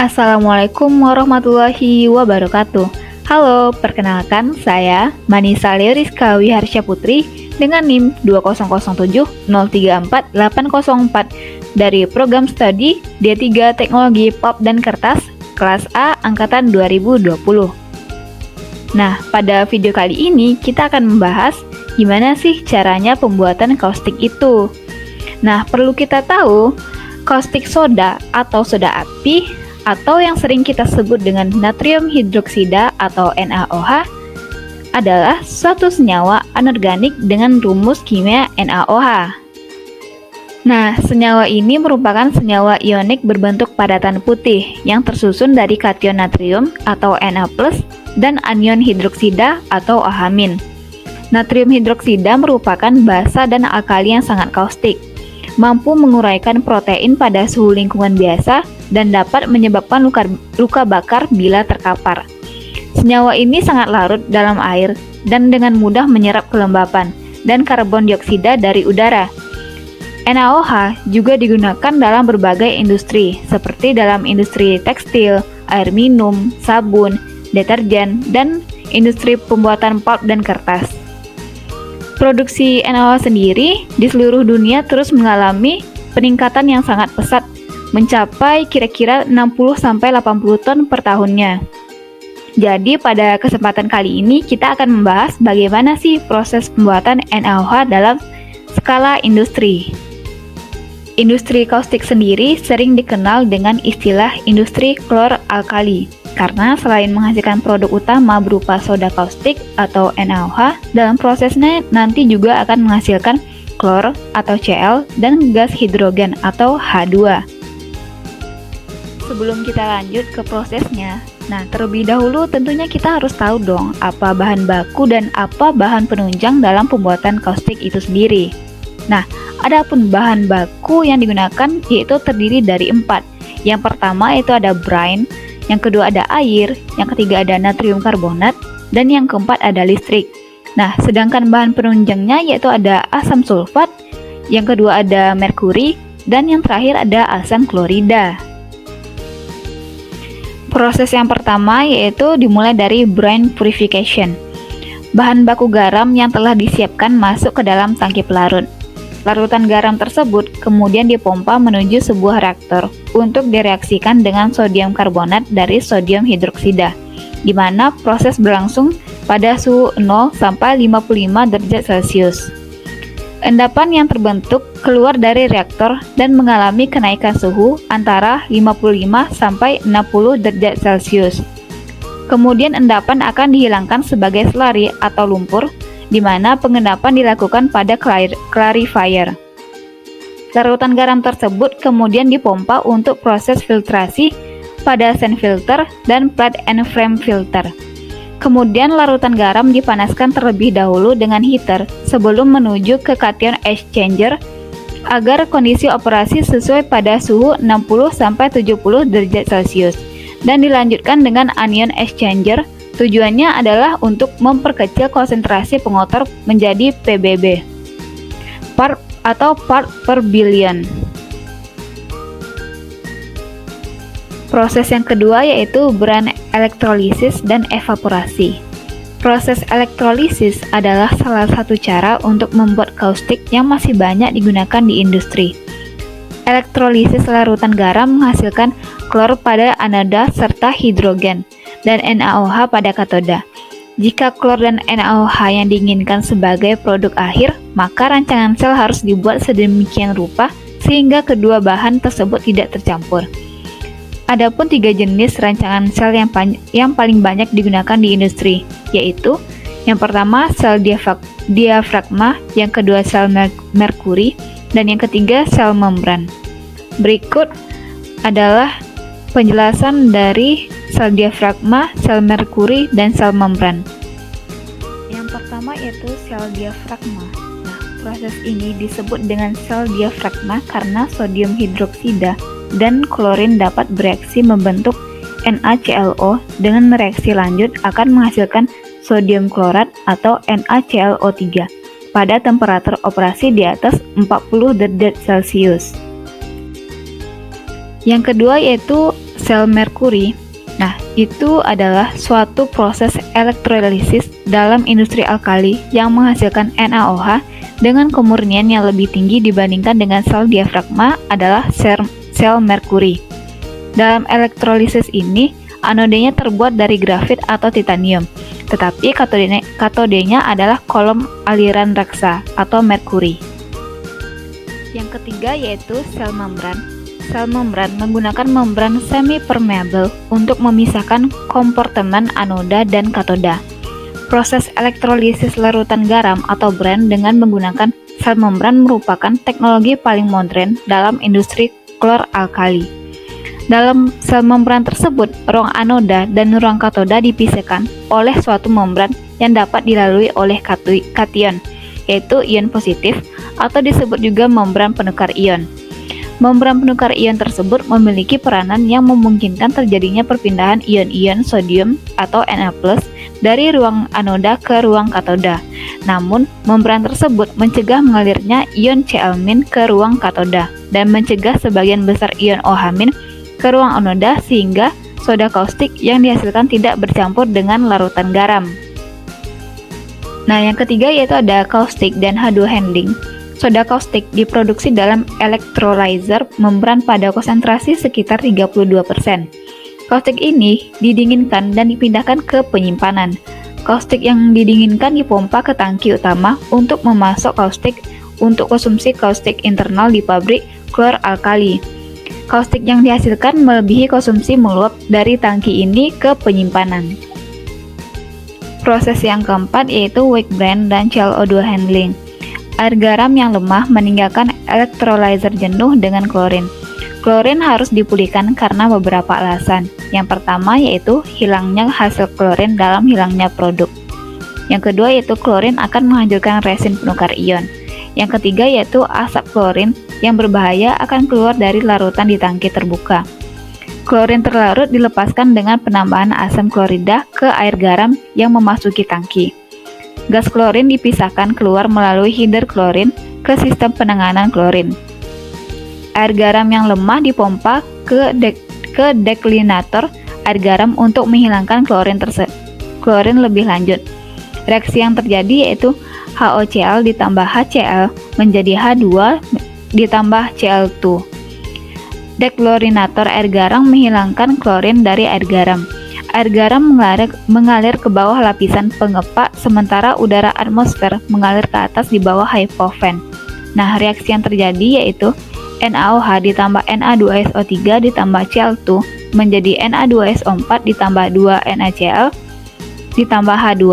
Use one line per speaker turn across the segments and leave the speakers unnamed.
Assalamualaikum warahmatullahi wabarakatuh. Halo, perkenalkan saya Manisa Leoriska Wiharsya Putri dengan NIM 20070348804 dari program studi D3 Teknologi Pulp dan Kertas kelas A angkatan 2020. Nah, pada video kali ini kita akan membahas gimana sih caranya pembuatan kaustik itu. Nah, perlu kita tahu, kaustik soda atau soda api atau yang sering kita sebut dengan natrium hidroksida atau NaOH adalah suatu senyawa anorganik dengan rumus kimia NaOH. Nah, senyawa ini merupakan senyawa ionik berbentuk padatan putih yang tersusun dari kation natrium atau Na+ dan anion hidroksida atau OH-. Natrium hidroksida merupakan basa dan alkali yang sangat kaustik, mampu menguraikan protein pada suhu lingkungan biasa dan dapat menyebabkan luka bakar bila terkapar. Senyawa ini sangat larut dalam air dan dengan mudah menyerap kelembapan dan karbon dioksida dari udara. NaOH juga digunakan dalam berbagai industri, seperti dalam industri tekstil, air minum, sabun, deterjen, dan industri pembuatan pulp dan kertas. Produksi NaOH sendiri di seluruh dunia terus mengalami peningkatan yang sangat pesat, mencapai kira-kira 60-80 ton per tahunnya. Jadi pada kesempatan kali ini kita akan membahas bagaimana sih proses pembuatan NaOH dalam skala industri. Industri kaustik sendiri sering dikenal dengan istilah industri klor-alkali, karena selain menghasilkan produk utama berupa soda kaustik atau NaOH, dalam prosesnya nanti juga akan menghasilkan klor atau Cl dan gas hidrogen atau H2. Sebelum kita lanjut ke prosesnya, nah terlebih dahulu tentunya kita harus tahu dong apa bahan baku dan apa bahan penunjang dalam pembuatan kaustik itu sendiri. Nah, adapun bahan baku yang digunakan yaitu terdiri dari 4. Yang pertama itu ada brine, yang kedua ada air, yang ketiga ada natrium karbonat, dan yang keempat ada listrik. Nah, sedangkan bahan penunjangnya yaitu ada asam sulfat, yang kedua ada merkuri, dan yang terakhir ada asam klorida. Proses yang pertama yaitu dimulai dari brine purification. Bahan baku garam yang telah disiapkan masuk ke dalam tangki pelarut. Larutan garam tersebut kemudian dipompa menuju sebuah reaktor untuk direaksikan dengan sodium karbonat dari sodium hidroksida, di mana proses berlangsung pada suhu 0 sampai 55 derajat Celcius. Endapan yang terbentuk keluar dari reaktor dan mengalami kenaikan suhu antara 55 sampai 60 derajat Celcius. Kemudian endapan akan dihilangkan sebagai slurry atau lumpur, di mana pengendapan dilakukan pada clarifier. Larutan garam tersebut kemudian dipompa untuk proses filtrasi pada sand filter dan plate and frame filter. Kemudian larutan garam dipanaskan terlebih dahulu dengan heater sebelum menuju ke cation exchanger agar kondisi operasi sesuai pada suhu 60-70 derajat Celcius dan dilanjutkan dengan anion exchanger. Tujuannya adalah untuk memperkecil konsentrasi pengotor menjadi PBB, part atau part per billion. Proses yang kedua yaitu brine elektrolisis dan evaporasi. Proses elektrolisis adalah salah satu cara untuk membuat kaustik yang masih banyak digunakan di industri. Elektrolisis larutan garam menghasilkan klor pada anoda serta hidrogen dan NaOH pada katoda. Jika klor dan NaOH yang diinginkan sebagai produk akhir, maka rancangan sel harus dibuat sedemikian rupa sehingga kedua bahan tersebut tidak tercampur. Adapun 3 jenis rancangan sel yang paling banyak digunakan di industri, yaitu yang pertama sel diafragma, yang kedua sel merkuri, dan yang ketiga sel membran. Berikut adalah penjelasan dari sel diafragma, sel merkuri, dan sel membran. Yang pertama yaitu sel diafragma. Nah, proses ini disebut dengan sel diafragma karena sodium hidroksida dan klorin dapat bereaksi membentuk NaClO dengan reaksi lanjut akan menghasilkan sodium klorat atau NaClO3 pada temperatur operasi di atas 40 derajat Celcius. Yang kedua yaitu sel merkuri. Nah, itu adalah suatu proses elektrolisis dalam industri alkali yang menghasilkan NaOH dengan kemurnian yang lebih tinggi dibandingkan dengan sel diafragma adalah sel merkuri. Dalam elektrolisis ini, anodenya terbuat dari grafit atau titanium, tetapi katodenya adalah kolom aliran reksa atau merkuri. Yang ketiga yaitu sel membran. Sel membran menggunakan membran semi-permeable untuk memisahkan kompartemen anoda dan katoda. Proses elektrolisis larutan garam atau brine dengan menggunakan sel membran merupakan teknologi paling modern dalam industri klor-alkali. Dalam sel membran tersebut, ruang anoda dan ruang katoda dipisahkan oleh suatu membran yang dapat dilalui oleh kation, yaitu ion positif, atau disebut juga membran penukar ion. Membran penukar ion tersebut memiliki peranan yang memungkinkan terjadinya perpindahan ion-ion sodium atau Na+ dari ruang anoda ke ruang katoda. Namun, membran tersebut mencegah mengalirnya ion Cl- ke ruang katoda dan mencegah sebagian besar ion OH- ke ruang anoda sehingga soda kaustik yang dihasilkan tidak bercampur dengan larutan garam. Nah, yang ketiga yaitu ada kaustik dan H2 handling. Soda kaustik diproduksi dalam electrolyzer membran pada konsentrasi sekitar 32%. Kaustik ini didinginkan dan dipindahkan ke penyimpanan. Kaustik yang didinginkan dipompa ke tangki utama untuk memasok kaustik untuk konsumsi kaustik internal di pabrik klor-alkali. Kaustik yang dihasilkan melebihi konsumsi meluap dari tangki ini ke penyimpanan. Proses yang keempat yaitu wake brine dan ClO2 handling. Air garam yang lemah meninggalkan electrolyzer jenuh dengan klorin. Klorin harus dipulihkan karena beberapa alasan. Yang pertama yaitu hilangnya hasil klorin dalam hilangnya produk. Yang kedua yaitu klorin akan menghancurkan resin penukar ion. Yang ketiga yaitu asap klorin yang berbahaya akan keluar dari larutan di tangki terbuka. Klorin terlarut dilepaskan dengan penambahan asam klorida ke air garam yang memasuki tangki. Gas klorin dipisahkan keluar melalui header klorin ke sistem penanganan klorin. Air garam yang lemah dipompa ke deklinator air garam untuk menghilangkan klorin lebih lanjut. Reaksi yang terjadi yaitu HOCl ditambah HCl menjadi H2 ditambah Cl2. Deklorinator air garam menghilangkan klorin dari air garam. Air garam mengalir ke bawah lapisan pengepak sementara udara atmosfer mengalir ke atas di bawah hypovan. Nah, reaksi yang terjadi yaitu NaOH ditambah Na2SO3 ditambah Cl2 menjadi Na2SO4 ditambah 2 NaCl ditambah H2.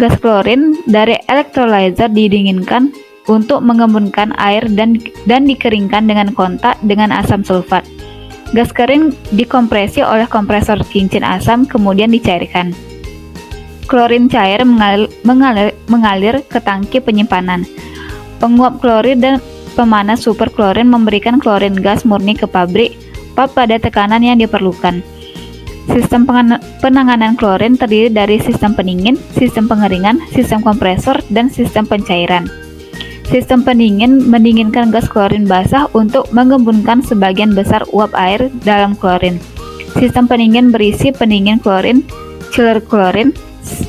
Gas klorin dari electrolyzer didinginkan untuk mengembunkan air dan dikeringkan dengan kontak dengan asam sulfat. Gas kering dikompresi oleh kompresor cincin asam kemudian dicairkan. Klorin cair mengalir ke tangki penyimpanan. Penguap klorin dan pemanas superklorin memberikan klorin gas murni ke pabrik pap pada tekanan yang diperlukan. Sistem penanganan klorin terdiri dari sistem pendingin, sistem pengeringan, sistem kompresor, dan sistem pencairan. Sistem pendingin mendinginkan gas klorin basah untuk mengembunkan sebagian besar uap air dalam klorin. Sistem pendingin berisi pendingin klorin, chiller klorin,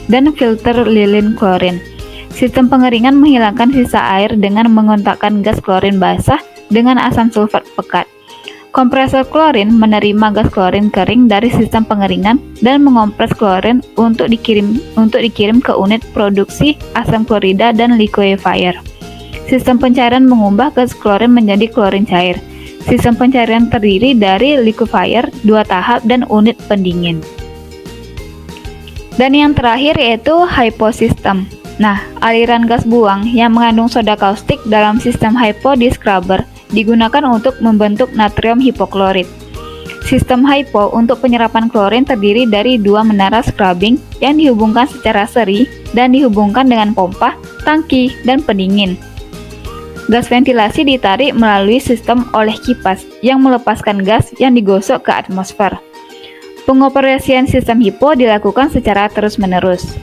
dan filter lilin klorin. Sistem pengeringan menghilangkan sisa air dengan mengontakkan gas klorin basah dengan asam sulfat pekat. Kompresor klorin menerima gas klorin kering dari sistem pengeringan dan mengompres klorin untuk dikirim ke unit produksi asam klorida dan liquefier. Sistem pencairan mengubah gas klorin menjadi klorin cair. Sistem pencairan terdiri dari liquefier, 2 tahap, dan unit pendingin. Dan yang terakhir yaitu hypo system. Nah, aliran gas buang yang mengandung soda kaustik dalam sistem hypo di scrubber digunakan untuk membentuk natrium hipoklorit. Sistem hypo untuk penyerapan klorin terdiri dari 2 menara scrubbing yang dihubungkan secara seri dan dihubungkan dengan pompa, tangki, dan pendingin. Gas ventilasi ditarik melalui sistem oleh kipas yang melepaskan gas yang digosok ke atmosfer. Pengoperasian sistem hypo dilakukan secara terus-menerus.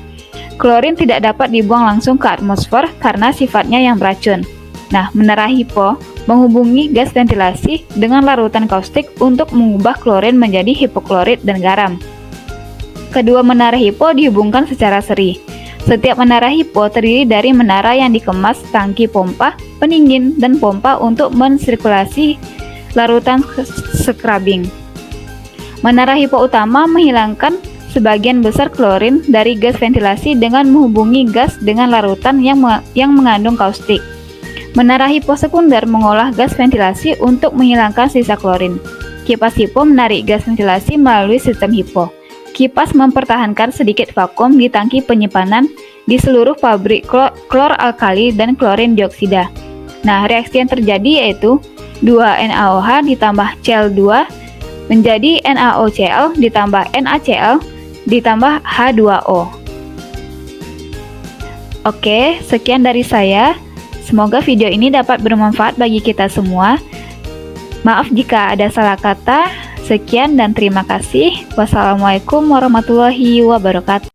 Klorin tidak dapat dibuang langsung ke atmosfer karena sifatnya yang beracun. Nah, menara hypo menghubungi gas ventilasi dengan larutan kaustik untuk mengubah klorin menjadi hipoklorit dan garam. Kedua menara hipo dihubungkan secara seri. Setiap menara hipo terdiri dari menara yang dikemas tangki pompa, pendingin, dan pompa untuk mensirkulasi larutan scrubbing. Menara hipo utama menghilangkan sebagian besar klorin dari gas ventilasi dengan menghubungi gas dengan larutan yang mengandung kaustik. Menara hipo sekunder mengolah gas ventilasi untuk menghilangkan sisa klorin. Kipas hipo menarik gas ventilasi melalui sistem hipo. Kipas mempertahankan sedikit vakum di tangki penyimpanan di seluruh pabrik klor-alkali dan klorin dioksida. Nah, reaksi yang terjadi yaitu 2NaOH ditambah Cl2 menjadi NaOCl ditambah NaCl ditambah H2O. Oke, sekian dari saya. Semoga video ini dapat bermanfaat bagi kita semua. Maaf jika ada salah kata. Sekian dan terima kasih. Wassalamualaikum warahmatullahi wabarakatuh.